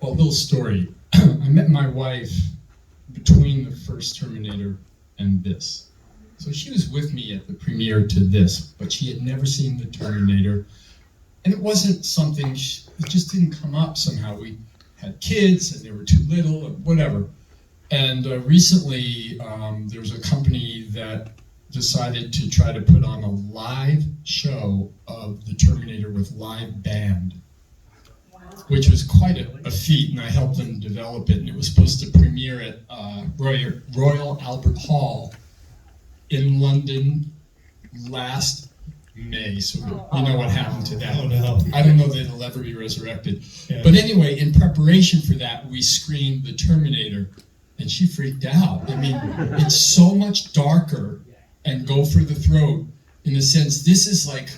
Well, little story. I met my wife between the first Terminator and this. So she was with me at the premiere to this, but she had never seen the Terminator. And it wasn't something, it just didn't come up somehow. We had kids and they were too little or whatever. And recently there was a company that decided to try to put on a live show of the Terminator with live band, which was quite a feat, and I helped them develop it. And it was supposed to premiere at Royal Albert Hall in London last May. So you know what happened to that. Oh, no. I don't know that it'll ever be resurrected. Yeah. But anyway, in preparation for that, we screened the Terminator, and she freaked out. I mean, it's so much darker and go for the throat in the sense this is like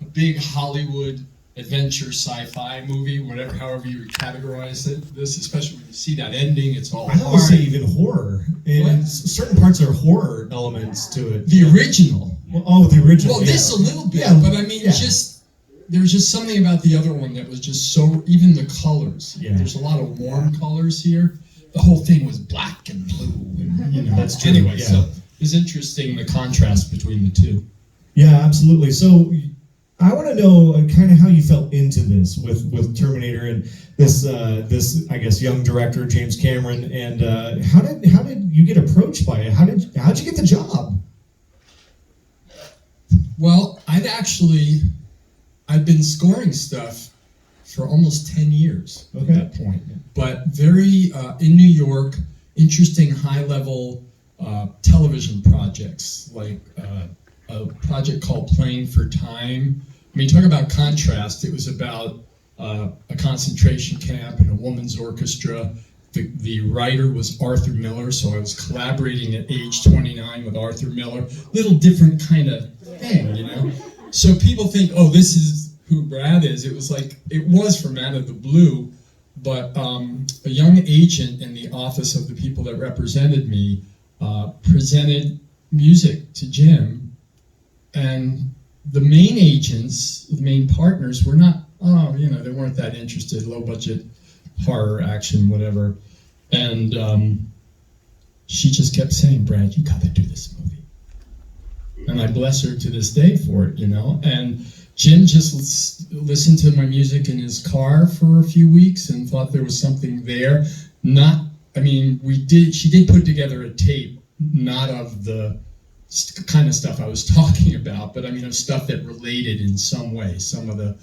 a big Hollywood adventure sci-fi movie, whatever, however you would categorize it. This, especially when you see that ending, it's all I would hard. say even horror. And certain parts are horror elements to it. The original. Well, the original. Well, this a little bit, Yeah, but I mean, just there was just something about the other one that was just so. Even the colors. Yeah. There's a lot of warm colors here. The whole thing was black and blue, and you know. That's true, Anyway, yeah. so it's interesting the contrast between the two. Yeah, absolutely. So I want to know kind of how you felt into this with Terminator and this I guess young director James Cameron, and how did you get approached by it? How'd you get the job? Well, I'd been scoring stuff for almost 10 years Okay. at that point, but very in New York, interesting high-level television projects like a project called Playing for Time. I mean, talk about contrast. It was about a concentration camp and a woman's orchestra. The writer was Arthur Miller, so I was collaborating at age 29 with Arthur Miller. Little different kind of thing, you know? So people think, oh, this is who Brad is. It was from out of the blue, but a young agent in the office of the people that represented me presented music to Jim, and the main agents, the main partners were not, they weren't that interested, low budget, horror, action, whatever. And she just kept saying, Brad, you gotta do this movie. And I bless her to this day for it, you know. And Jim just listened to my music in his car for a few weeks and thought there was something there. She did put together a tape, not of the kind of stuff I was talking about, but I mean of stuff that related in some way, some of the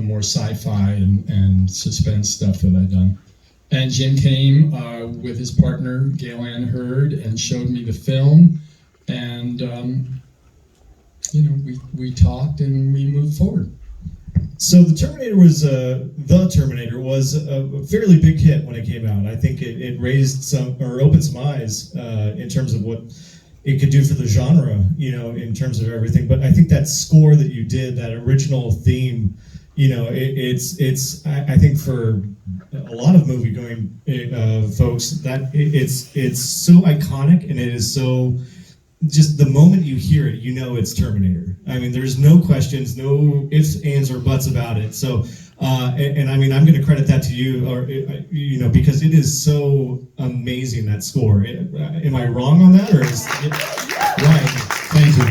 more sci-fi and suspense stuff that I'd done. And Jim came with his partner Gail Ann Hurd and showed me the film, and we talked and we moved forward. So the Terminator was a fairly big hit when it came out. I think it opened some eyes in terms of what it could do for the genre, you know, in terms of everything. But I think that score that you did, that original theme, you know, I think for a lot of movie-going folks, that it's so iconic, and it is so. Just the moment you hear it, you know it's Terminator. I mean, there's no questions, no ifs, ands, or buts about it. So, and I mean, I'm going to credit that to you, because it is so amazing, that score. Am I wrong on that, or is it right? Thank you.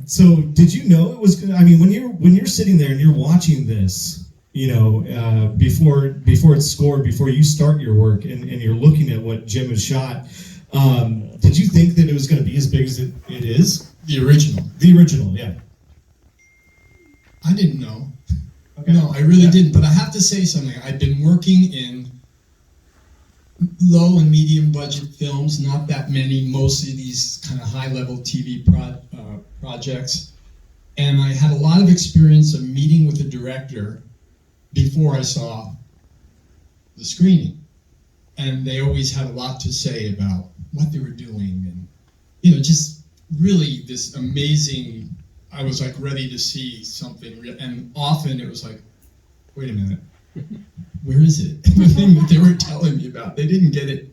So did you know it was? I mean, when you're sitting there and you're watching this, you know, before it's scored, before you start your work, and you're looking at what Jim has shot. Did you think that it was going to be as big as it is? The original. The original, yeah. I didn't know. Okay. No, I really didn't. But I have to say something. I've been working in low and medium budget films, not that many, mostly these kind of high-level TV projects. And I had a lot of experience of meeting with the director before I saw the screening. And they always had a lot to say about what they were doing, and just really this amazing. I was like ready to see something, and often it was like, wait a minute, where is it? The thing that they were telling me about, they didn't get it.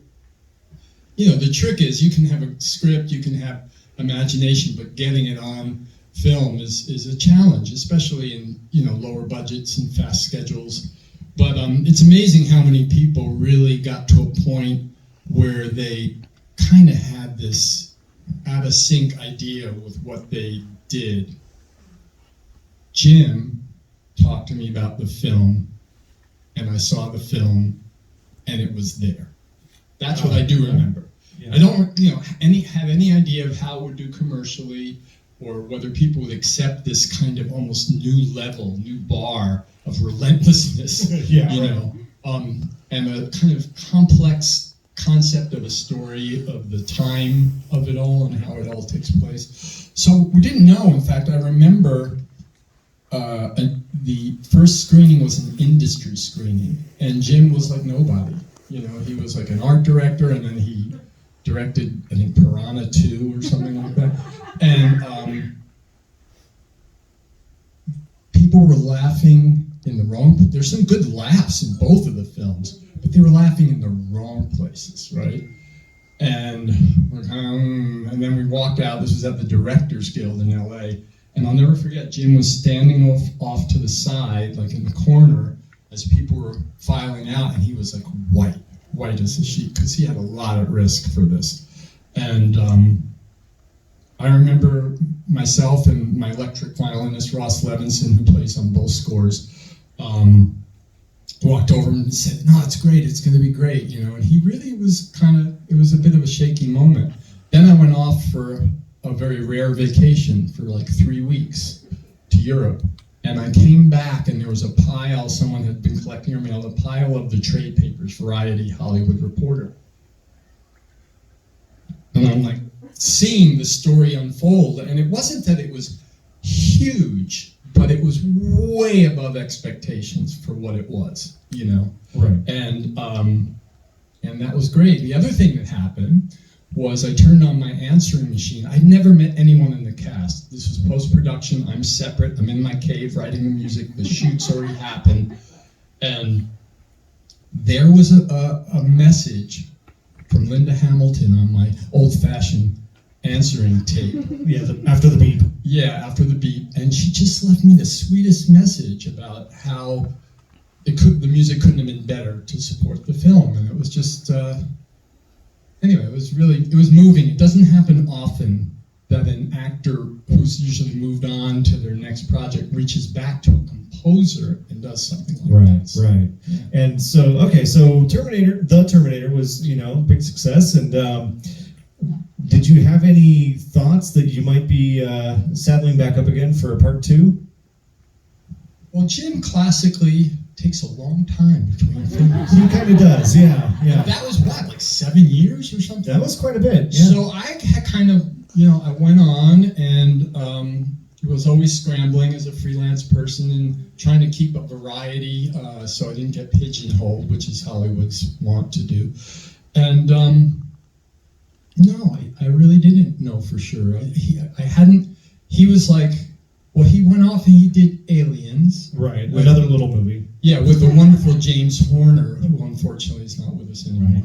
The trick is you can have a script, you can have imagination, but getting it on film is a challenge, especially in lower budgets and fast schedules. But it's amazing how many people really got to a point where they kind of had this out of sync idea with what they did. Jim talked to me about the film, and I saw the film, and it was there. That's what I do remember. Yeah. I don't, have any idea of how it would do commercially, or whether people would accept this kind of almost new level, new bar of relentlessness. And a kind of complex concept of a story, of the time of it all and how it all takes place. So we didn't know. In fact, I remember the first screening was an industry screening, and Jim was like nobody. He was like an art director, and then he directed, I think, Piranha 2 or something like that. And people were laughing in the wrong. There's some good laughs in both of the films, but they were laughing in the wrong places, right? And we're and then we walked out. This was at the Directors Guild in LA, and I'll never forget. Jim was standing off to the side, like in the corner, as people were filing out, and he was like white as a sheet, because he had a lot at risk for this. And I remember myself and my electric violinist Ross Levinson, who plays on both scores, walked over and said, "No, it's great, it's going to be great," and he really was it was a bit of a shaky moment. Then I went off for a very rare vacation for like 3 weeks to Europe, and I came back and there was a pile, someone had been collecting our mail, a pile of the trade papers, Variety, Hollywood Reporter. And I'm like seeing the story unfold, and it wasn't that it was huge, but it was way above expectations for what it was, Right. And that was great. The other thing that happened was I turned on my answering machine. I'd never met anyone in the cast. This was post-production. I'm separate. I'm in my cave writing the music. The shoot's already happened. And there was a message from Linda Hamilton on my old-fashioned answering tape. Yeah, after the beep. Yeah, after the beep. And she just left me the sweetest message about how the music couldn't have been better to support the film. And it was just... Anyway, it was moving. It doesn't happen often that an actor who's usually moved on to their next project reaches back to a composer and does something like that. Right. Yeah. And so The Terminator was, a big success. And did you have any thoughts that you might be saddling back up again for a part 2? Well, Jim classically takes a long time between films. He kind of does, yeah. And that was like 7 years or something? That was quite a bit, yeah. So I kind of, I went on and was always scrambling as a freelance person and trying to keep up variety so I didn't get pigeonholed, which is Hollywood's want to do. And no, I really didn't know for sure. He was like, well, he went off and he did Aliens. Right, another little movie. Yeah, with the wonderful James Horner, who unfortunately is not with us anymore.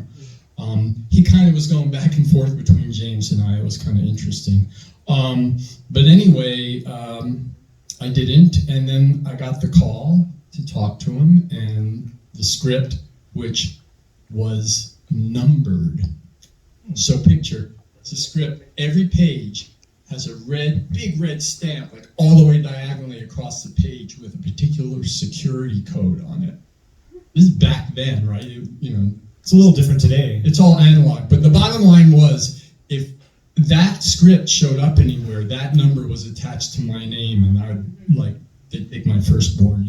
Right. He kind of was going back and forth between James and I. It was kind of interesting. But anyway, I didn't, and then I got the call to talk to him, and the script, which was numbered. So picture, it's a script, every page has a big red stamp, like all the way diagonally across the page with a particular security code on it. This is back then, right? It's a little different today. It's all analog, but the bottom line was, if that script showed up anywhere, that number was attached to my name, and I would, they'd take my firstborn,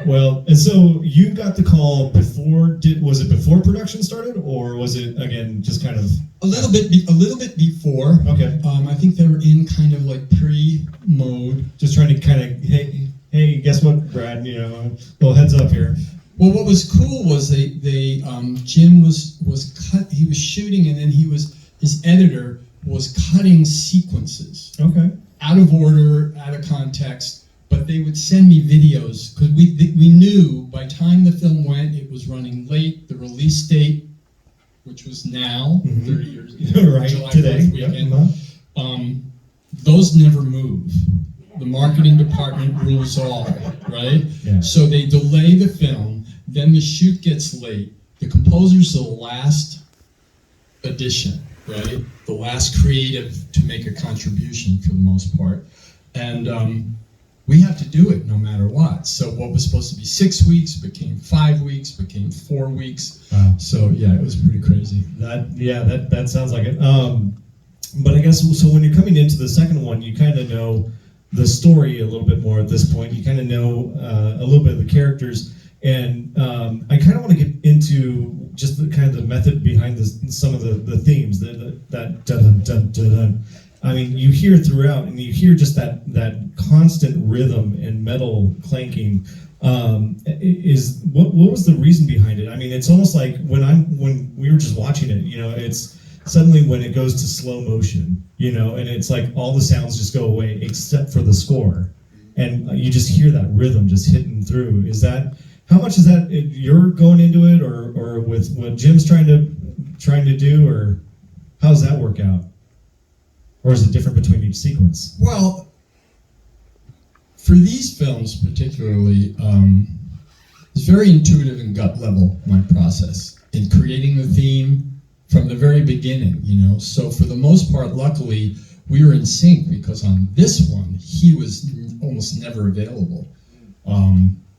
Well, and so you got the call before, was it before production started, or was it, again, just kind of... A little bit before. Okay. I think they were in kind of like pre-mode. Just trying to kind of, hey, guess what, Brad, little heads up here. Well, what was cool was Jim was cut, he was shooting, and then his editor was cutting sequences. Okay. Out of order, out of context, but they would send me videos, because we knew by the time the film went, it was running late. The release date, which was now, 30 years, right, July today. 4th weekend, those never move. the marketing department rules all, right? Yeah. So they delay the film, then the shoot gets late. The composer's the last addition, right? The last creative to make a contribution for the most part. And we have to do it no matter what. So what was supposed to be 6 weeks became 5 weeks, became 4 weeks. Wow. So yeah, it was pretty crazy. That sounds like it. But I guess, so when you're coming into the second one, you kind of know the story a little bit more at this point. You kind of know a little bit of the characters. And I kind of want to get into just the kind of the method behind some of the themes, that dun dun dun dun dun. I mean, you hear throughout, and you hear just that constant rhythm and metal clanking. Is what was the reason behind it? I mean, it's almost like when we were just watching it, it's suddenly when it goes to slow motion, and it's like all the sounds just go away except for the score, and you just hear that rhythm just hitting through. How much is that you're going into it, or with what Jim's trying to do, or how does that work out? Or is it different between each sequence? Well, for these films particularly, it's very intuitive and gut level, my process, in creating the theme from the very beginning, So for the most part, luckily, we were in sync, because on this one, he was almost never available.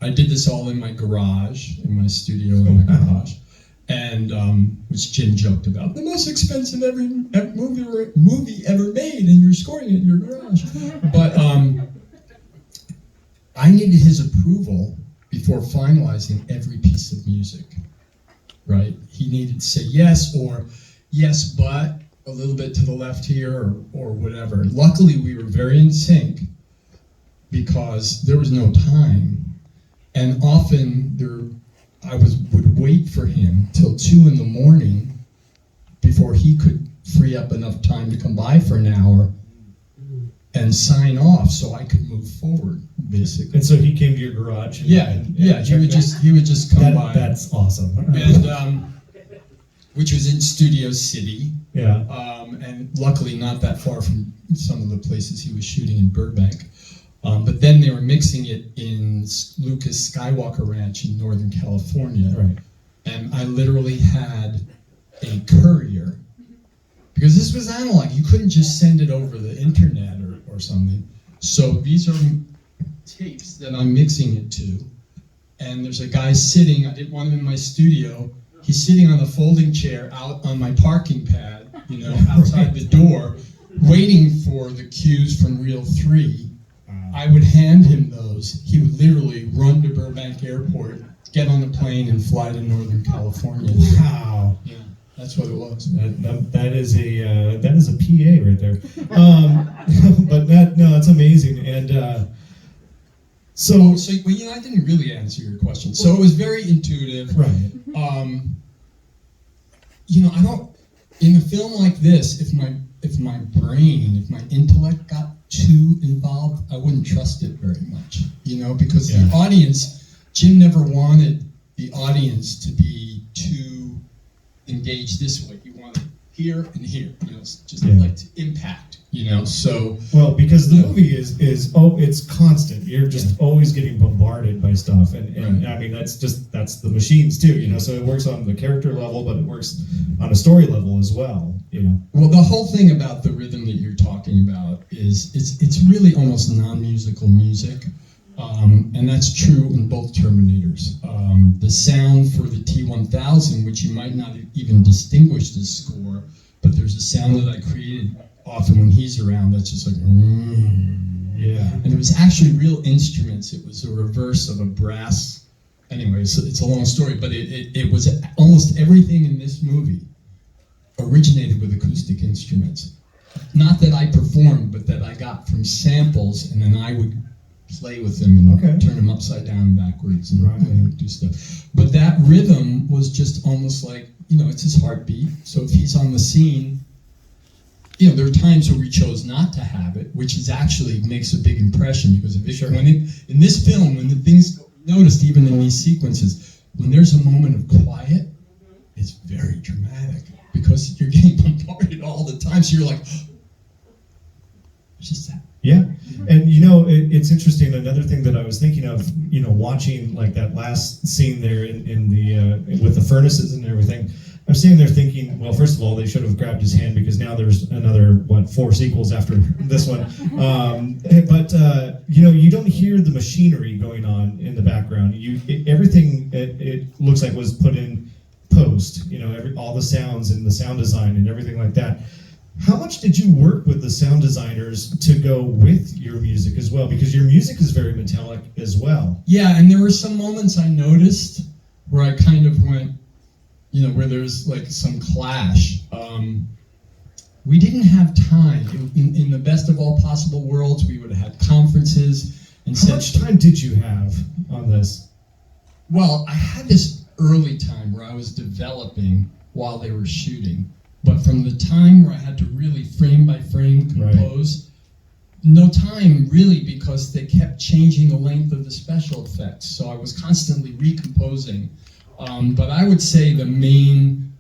I did this all in my garage, in my studio in my garage. And which Jim joked about, the most expensive movie ever made, and you're scoring it in your garage. But I needed his approval before finalizing every piece of music, right? He needed to say yes, or yes, but a little bit to the left here, or whatever. Luckily, we were very in sync, because there was no time, and often I would wait for him till 2 a.m. before he could free up enough time to come by for an hour and sign off, so I could move forward, basically. And so he came to your garage. He would just come by. That's awesome. And which was in Studio City. Yeah. And luckily not that far from some of the places he was shooting in Burbank. But then they were mixing it in Lucas Skywalker Ranch in Northern California. Right. And I literally had a courier, because this was analog. You couldn't just send it over the internet or something. So these are tapes that I'm mixing it to. And there's a guy sitting, I didn't want him in my studio. He's sitting on a folding chair out on my parking pad, outside the door, waiting for the cues from Reel 3. I would hand him those. He would literally run to Burbank Airport, get on the plane, and fly to Northern California. Wow. Yeah, that's what it was. That is a PA right there. But that's amazing. And so well, I didn't really answer your question. So it was very intuitive. Right. I don't, in a film like this, if my intellect got too involved, I wouldn't trust it very much, because the audience, Jim never wanted the audience to be too engaged this way. He wanted here and here, just like to impact, so. Well, because the movie is it's constant. You're just always getting bombarded by stuff, and I mean that's the machines too, so it works on the character level, but it works on a story level as well, Well, the whole thing about the rhythm that you're talking about is it's really almost non-musical music, and that's true in both Terminators. The sound for the T-1000, which you might not even distinguish the score, but there's a sound that I created often when he's around that's just like, yeah. And it was actually real instruments. It was a reverse of a brass. Anyway, so it's a long story, but it was almost everything in this movie originated with acoustic instruments. Not that I performed, but that I got from samples, and then I would play with them and turn them upside down and backwards and do stuff. But that rhythm was just almost like, it's his heartbeat. So if he's on the scene, there are times where we chose not to have it, which is actually makes a big impression, because in this film, when the things noticed, even in these sequences, when there's a moment of quiet, it's very dramatic, because you're getting bombarded all the time. So you're like, it's just that. Yeah, and it's interesting. Another thing that I was thinking of, watching like that last scene there in the with the furnaces and everything. I'm sitting there thinking, well, first of all, they should have grabbed his hand because now there's another 4 sequels after this one. But you don't hear the machinery going on in the background. Everything it looks like was put in post. All the sounds and the sound design and everything like that. How much did you work with the sound designers to go with your music as well? Because your music is very metallic as well. Yeah, and there were some moments I noticed where I kind of went, where there's like some clash. We didn't have time. In the best of all possible worlds, we would have had conferences. And how much time did you have on this? Well, I had this early time where I was developing while they were shooting. But from the time where I had to really frame by frame compose, no time really, because they kept changing the length of the special effects. So I was constantly recomposing. But I would say the main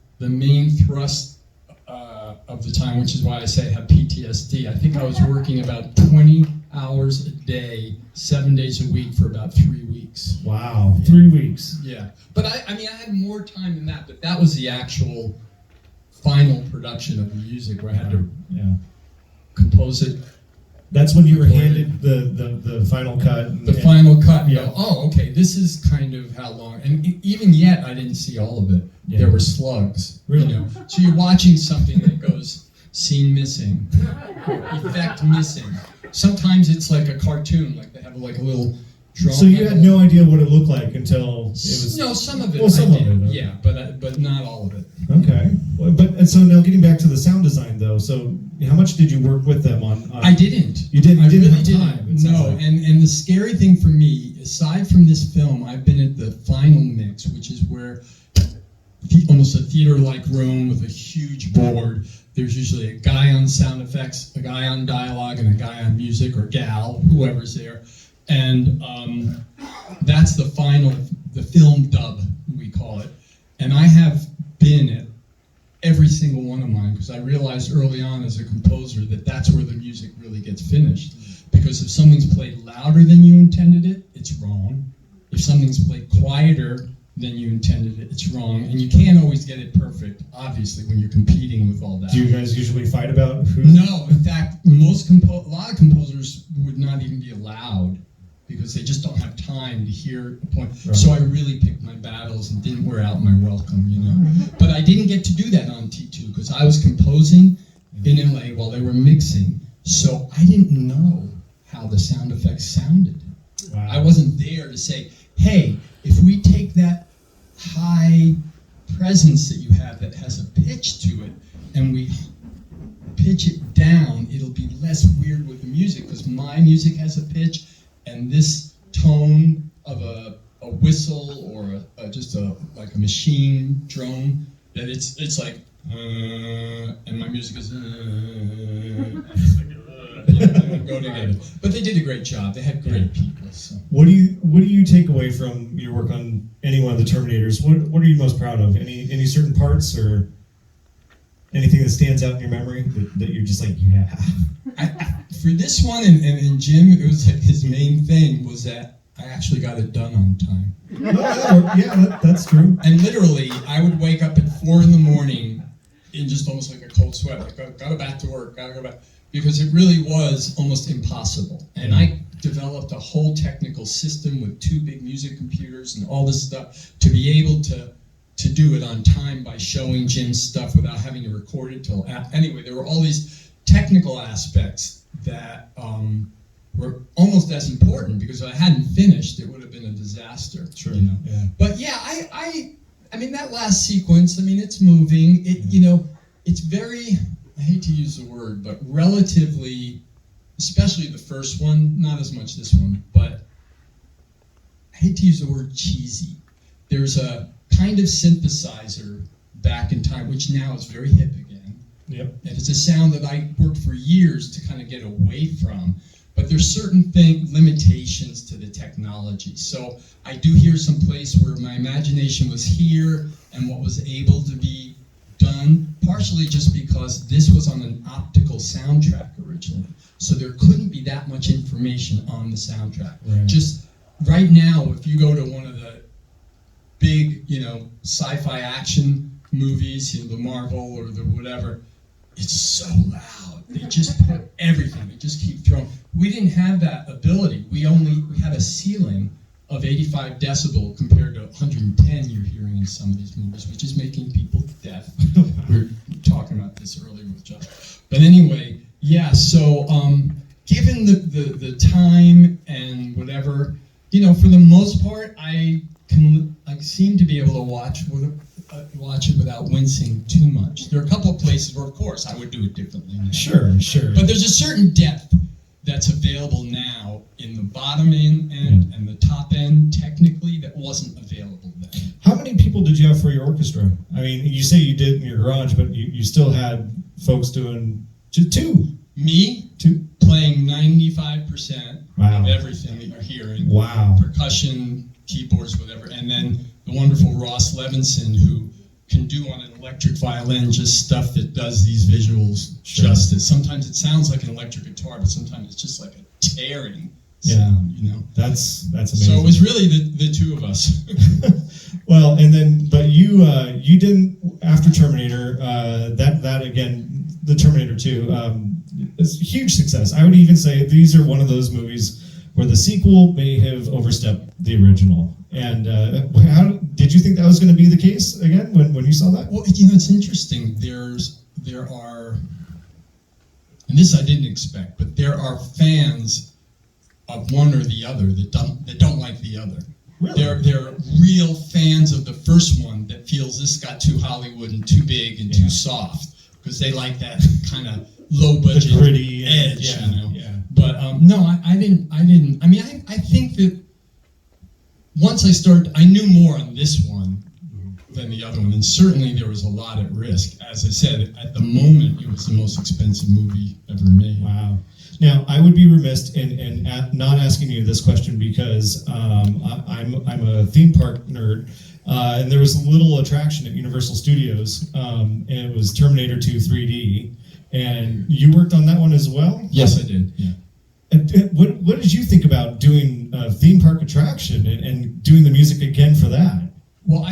thrust of the time, which is why I say I have PTSD, I think I was working about 20 hours a day, 7 days a week for about 3 weeks. Wow, yeah. 3 weeks. Yeah, but I had more time than that, but that was the actual final production of the music where I had to compose it. That's when you were handed the final cut. The final cut, and go, oh, okay, this is kind of how long. And even yet, I didn't see all of it. Yeah. There were slugs. Really? So you're watching something that goes, scene missing, effect missing. Sometimes it's like a cartoon, like they have like a little drum. So you had no idea what it looked like until it was... No, some of it some I did. of it. Yeah, but not all of it. Okay. And so now getting back to the sound design, though, so how much did you work with them on... I didn't. You didn't? I You didn't really have time? didn't. No, like. And the scary thing for me, aside from this film, I've been at the final mix, which is where almost a theater-like room with a huge board. There's usually a guy on sound effects, a guy on dialogue, and a guy on music, or gal, whoever's there. And that's the final, the film dub, we call it. And I have been at every single one of mine, because I realized early on as a composer that that's where the music really gets finished. Because if something's played louder than you intended it, it's wrong. If something's played quieter than you intended it, it's wrong. And you can't always get it perfect, obviously, when you're competing with all that. Do you guys usually fight about who? No, in fact, a lot of composers would not even be allowed, because they just don't have time to hear a point. Right. So I really picked my battles and didn't wear out my welcome, But I didn't get to do that on T2, because I was composing in LA while they were mixing. So I didn't know how the sound effects sounded. Wow. I wasn't there to say, hey, if we take that high presence that you have that has a pitch to it, and we pitch it down, it'll be less weird with the music, because my music has a pitch, and this tone of a whistle or just like a machine drone, that it's like, and my music is, and it's like, go together. But they did a great job. They had great people. So. What do you take away from your work on any one of the Terminators? What are you most proud of? Any certain parts or anything that stands out in your memory that you're just like, yeah? For this one, and Jim, it was like his main thing was that I actually got it done on time. Yeah, that's true. And literally, I would wake up at 4 a.m. in just almost like a cold sweat, like, gotta back to work, gotta go back. Because it really was almost impossible. And I developed a whole technical system with 2 big music computers and all this stuff to be able to do it on time by showing Jim's stuff without having to record it till anyway, there were all these technical aspects that were almost as important, because if I hadn't finished, it would have been a disaster. Sure. Yeah. But yeah, I mean that last sequence, I mean it's moving. It's very, I hate to use the word, but relatively, especially the first one, not as much this one, but I hate to use the word cheesy. There's a kind of synthesizer back in time, which now is very hip again. Yep. And it's a sound that I worked for years to kind of get away from. But there's certain limitations to the technology. So I do hear some place where my imagination was here, and what was able to be done partially just because this was on an optical soundtrack originally. So there couldn't be that much information on the soundtrack. Right. Just right now, if you go to one of the big, sci-fi action movies, the Marvel or the whatever, it's so loud. They just put everything. They just keep throwing. We didn't have that ability. We had a ceiling of 85 decibel compared to 110 you're hearing in some of these movies, which is making people deaf. We were talking about this earlier with Josh. But anyway, yeah, so given the time and whatever, for the most part, I seem to be able to watch it without wincing too much. There are a couple of places where, of course, I would do it differently now. Sure. But there's a certain depth that's available now in the bottom end and the top end, technically, that wasn't available then. How many people did you have for your orchestra? I mean, you say you did in your garage, but you still had folks doing just two. Me? Two. Playing 95% Wow. of everything that you're hearing. Wow. Percussion, keyboards, whatever. And then the wonderful Ross Levinson, who can do on an electric violin just stuff that does these visuals justice. Sometimes it sounds like an electric guitar, but sometimes it's just like a tearing sound, That's amazing. So it was really the two of us. Well, but you didn't, after Terminator, that again, the Terminator 2, is a huge success. I would even say these are one of those movies where the sequel may have overstepped the original. And how did you think that was going to be the case again when you saw that? Well, it's interesting. There are, and this I didn't expect, but there are fans of one or the other that don't like the other. Really? They're real fans of the first one that feels this got too Hollywood and too big and too soft, because they like that kind of low budget gritty edge, Yeah. But no, I didn't. I mean, I think that once I knew more on this one than the other one, and certainly there was a lot at risk. As I said, at the moment, it was the most expensive movie ever made. Wow. Now, I would be remiss in not asking you this question because I'm a theme park nerd, and there was a little attraction at Universal Studios, and it was Terminator 2 3D, and you worked on that one as well? Yes, I did, yeah. And what did you think about doing a theme park attraction and doing the music again for that? Well,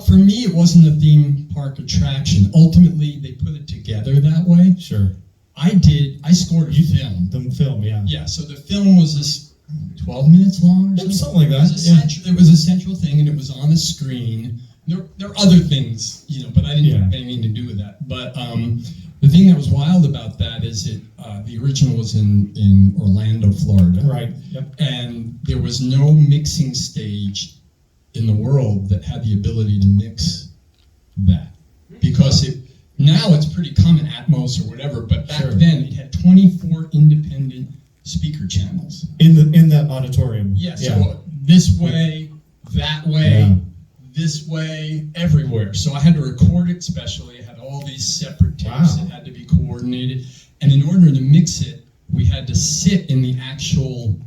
for me, it wasn't a theme park attraction. Ultimately, they put it together that way. Sure. I scored a film. The film, yeah. Yeah, so the film was this 12 minutes long or something? Something like that, It was a central thing, and it was on a screen. There are other things, but I didn't have anything to do with that. But the thing that was wild about that is the original was in Orlando, Florida. Right, yep. And there was no mixing stage in the world that had the ability to mix that. Because now it's pretty common, Atmos or whatever, but back then it had 24 independent speaker channels. In that auditorium. Yeah, so this way, that way, this way, everywhere. So I had to record it specially. I had all these separate tapes that had to be coordinated. And in order to mix it, we had to sit in the actual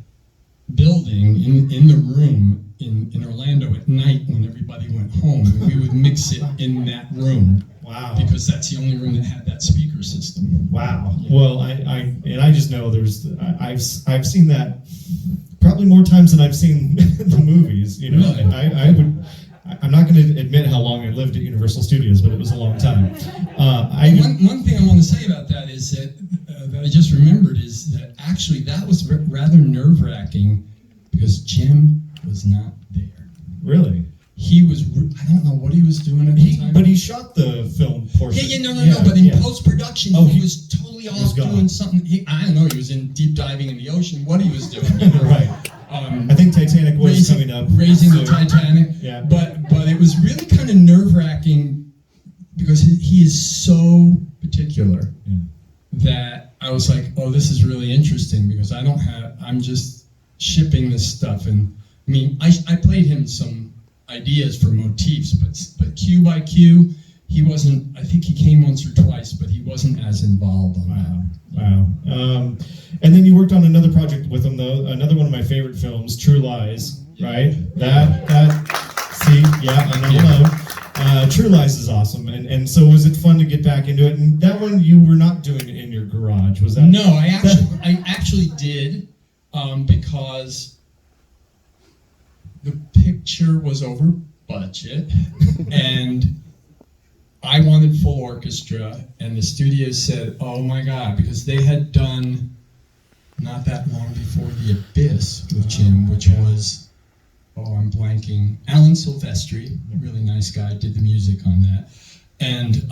building, in the room in Orlando at night when everybody went home. And we would mix it in that room. Wow. Because that's the only room that had that speaker system. Wow. Yeah. Well, I just know I've seen that probably more times than I've seen the movies. Really? I'm not going to admit how long I lived at Universal Studios, but it was a long time. One thing I want to say about that is that I just remembered is that actually that was rather nerve-wracking because Jim was not there. Really? He was, I don't know what he was doing at the time. But he shot the film portion. No, but in post-production, he was totally off gone. doing something. I don't know, he was in deep diving in the ocean, what he was doing. Right. I think Titanic was coming up. Raising the Titanic. Yeah. But it was really kind of nerve-wracking because he is so particular that I was like, oh, this is really interesting because I'm just shipping this stuff. And I mean, I played him some ideas for motifs, but cue by cue, he wasn't. I think he came once or twice, but he wasn't as involved on that. Wow. And then you worked on another project with him, though. Another one of my favorite films, True Lies. Right? That. See, I'm not alone. True Lies is awesome, and so was it fun to get back into it? And that one you were not doing it in your garage, was that? No, I actually did, because the picture was over budget, and I wanted full orchestra, and the studio said, "Oh my God," because they had done not that long before The Abyss with Jim, which was, I'm blanking, Alan Silvestri, a really nice guy, did the music on that. And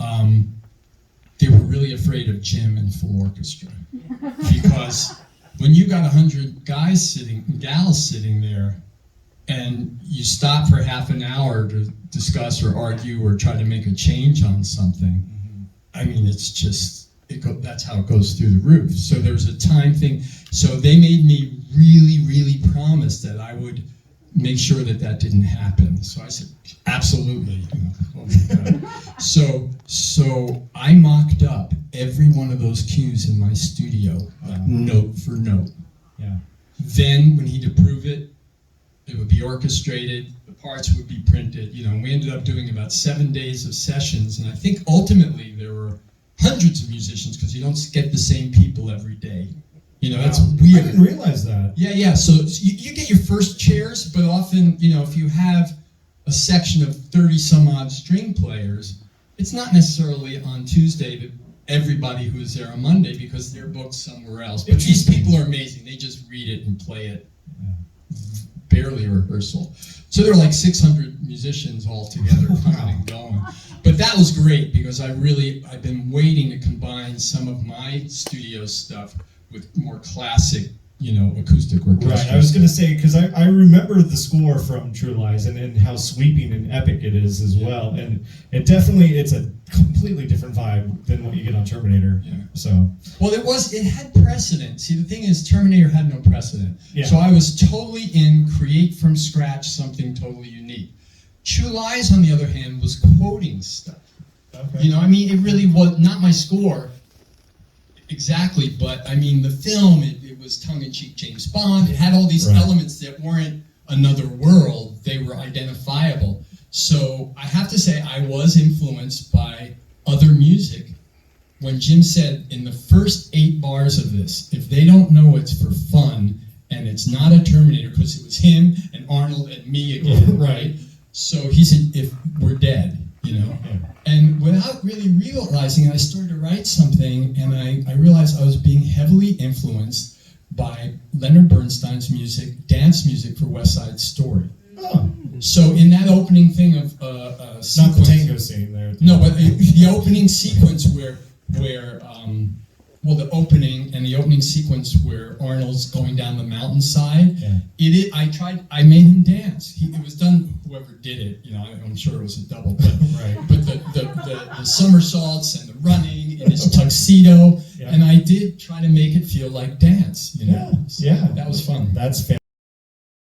they were really afraid of Jim and full orchestra. Because when you got 100 gals sitting there, and you stop for half an hour to discuss or argue or try to make a change on something, I mean, it's just, that's how it goes through the roof. So there's a time thing. So they made me really, really promise that I would make sure that that didn't happen. So I said, absolutely. Oh my God. So I mocked up every one of those cues in my studio, note for note. Yeah. Then when he'd approve it, it would be orchestrated, the parts would be printed, and we ended up doing about 7 days of sessions, and I think ultimately there were hundreds of musicians, because you don't get the same people every day. That's weird. I didn't realize that. Yeah. So you get your first chairs, but often, if you have a section of 30 some odd string players, it's not necessarily on Tuesday that everybody who is there on Monday, because they're booked somewhere else. But these people are amazing. They just read it and play it. Barely a rehearsal. So there are like 600 musicians all together coming and going. But that was great, because I've been waiting to combine some of my studio stuff with more classic, acoustic orchestra. Right, I was going to say, because I remember the score from True Lies and how sweeping and epic it is as well. And it's a completely different vibe than what you get on Terminator. Yeah. So. Well, it had precedent. See, the thing is, Terminator had no precedent. Yeah. So I was totally create from scratch something totally unique. True Lies, on the other hand, was quoting stuff. Okay. It really was not my score exactly, but the film, it was tongue-in-cheek James Bond. It had all these elements that weren't another world. They were identifiable. So I have to say I was influenced by other music. When Jim said, in the first 8 bars of this, if they don't know it's for fun, and it's not a Terminator, because it was him and Arnold and me again, right? So he said, if we're dead, And without really realizing it, I started to write something, and I realized I was being heavily influenced by Leonard Bernstein's music, dance music for West Side Story. Oh. So in that opening thing of sequence, not the tango scene there. No, but the opening sequence where the opening sequence where Arnold's going down the mountainside. Yeah. I made him dance. It was done. Whoever did it, I'm sure it was a double. But Right. But the somersaults and the running in his tuxedo, Yeah. and I did try to make it feel like dance. Yeah. So Yeah. that was fun. That's fantastic.